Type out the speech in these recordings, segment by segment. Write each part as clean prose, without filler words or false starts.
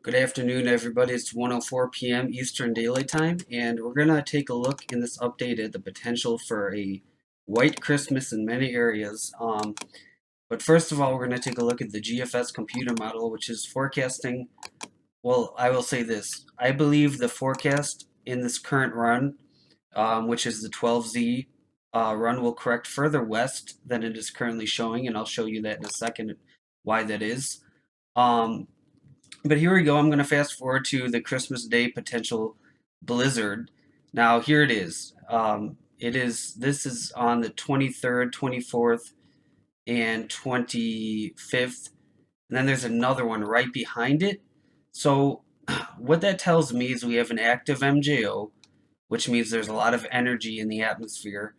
Good afternoon, everybody. It's 1:04 p.m. Eastern Daylight Time, and we're going to take a look in this update at the potential for a white Christmas in many areas. But first of all, we're going to take a look at the GFS computer model, which is forecasting. Well, I will say this. I believe the forecast in this current run, which is the 12Z run, will correct further west than it is currently showing, and I'll show you that in a second why that is. Um, but here we go. I'm going to fast forward to the Christmas Day potential blizzard. Now here it is. This is on the 23rd, 24th, and 25th. And then there's another one right behind it. So what that tells me is we have an active MJO, which means there's a lot of energy in the atmosphere.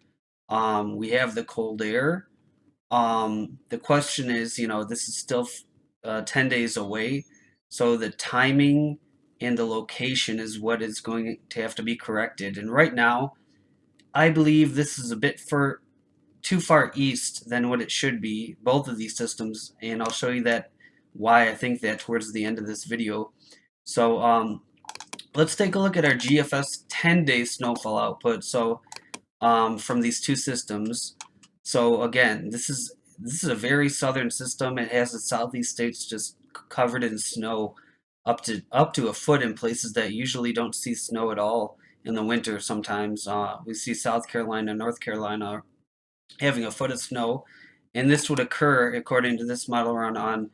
We have the cold air. The question is, this is still 10 days away, so the timing and the location is what is going to have to be corrected. And right now, I believe this is a bit too far east than what it should be, both of these systems, and I'll show you that why I think that towards the end of this video. So let's take a look at our GFS 10-day snowfall output. So from these two systems. So again, this is a very southern system. It has the southeast states just covered in snow, up to a foot in places that usually don't see snow at all in the winter. Sometimes we see South Carolina, North Carolina having a foot of snow, and this would occur according to this model run on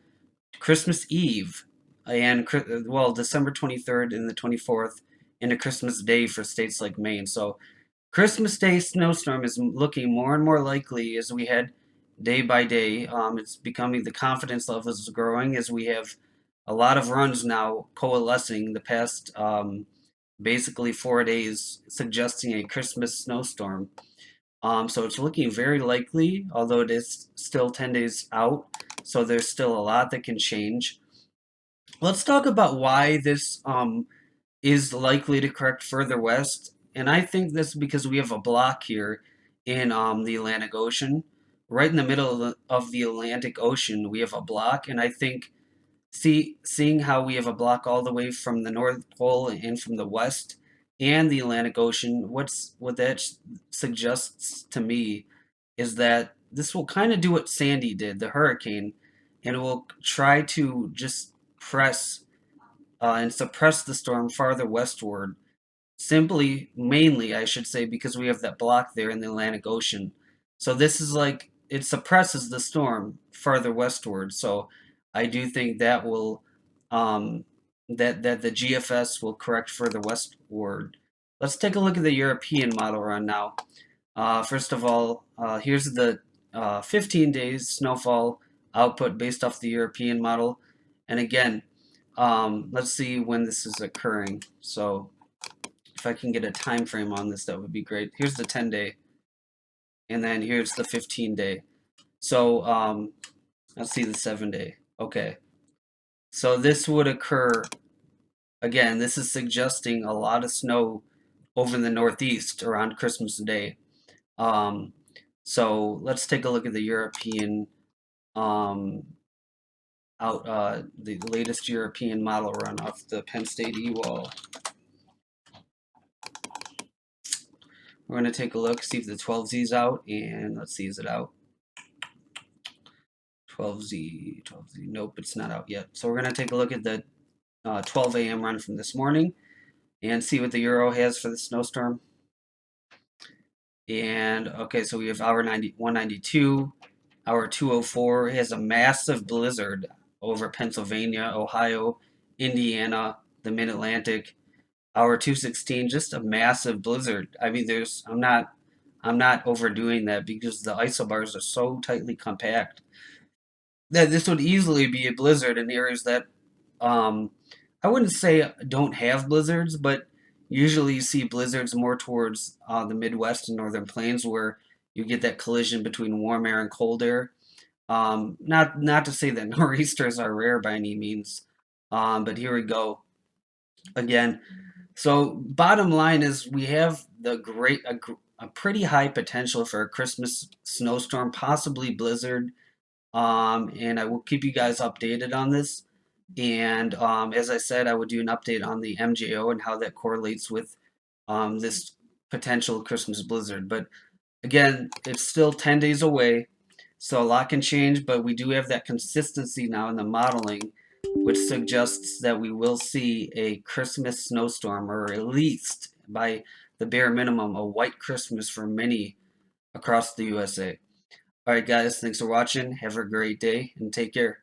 Christmas Eve and December 23rd and the 24th, into Christmas Day for states like Maine. So Christmas Day snowstorm is looking more and more likely as we head day by day. It's becoming, the confidence level is growing as we have a lot of runs now coalescing the past basically 4 days, suggesting a Christmas snowstorm. So it's looking very likely, although it is still 10 days out, so there's still a lot that can change. Let's talk about why this is likely to correct further west. And I think this is because we have a block here in the Atlantic Ocean. Right in the middle of the Atlantic Ocean, we have a block. And I think seeing how we have a block all the way from the North Pole and from the west and the Atlantic Ocean, what that suggests to me is that this will kind of do what Sandy did, the hurricane, and it will try to just press and suppress the storm farther westward. Mainly, I should say, because we have that block there in the Atlantic Ocean. So this is like it suppresses the storm farther westward. So I do think that will that the GFS will correct further westward. Let's take a look at the European model run now. First of all, here's the 15 days snowfall output based off the European model. And again, let's see when this is occurring. So if I can get a time frame on this, that would be great. Here's the 10-day, and then here's the 15-day. So let's see the 7-day. Okay, so this would occur again. This is suggesting a lot of snow over in the Northeast around Christmas Day. So let's take a look at the European the latest European model run off the Penn State eWall. We're going to take a look, see if the 12Z's out, and let's see, is it out? 12Z, nope, it's not out yet. So we're going to take a look at the 12 a.m. run from this morning and see what the Euro has for the snowstorm. And okay, so we have hour 192, hour 204 has a massive blizzard over Pennsylvania, Ohio, Indiana, the Mid-Atlantic. Hour 216, just a massive blizzard. I mean, I'm not overdoing that because the isobars are so tightly compact that this would easily be a blizzard in areas that I wouldn't say don't have blizzards, but usually you see blizzards more towards the Midwest and Northern Plains where you get that collision between warm air and cold air. Not to say that nor'easters are rare by any means, but here we go again. So bottom line is we have a pretty high potential for a Christmas snowstorm, possibly blizzard, and I will keep you guys updated on this. And as I said, I would do an update on the MJO and how that correlates with this potential Christmas blizzard. But again, it's still 10 days away, so a lot can change, but we do have that consistency now in the modeling, which suggests that we will see a Christmas snowstorm, or at least by the bare minimum, a white Christmas for many across the USA. All right, guys, thanks for watching. Have a great day and take care.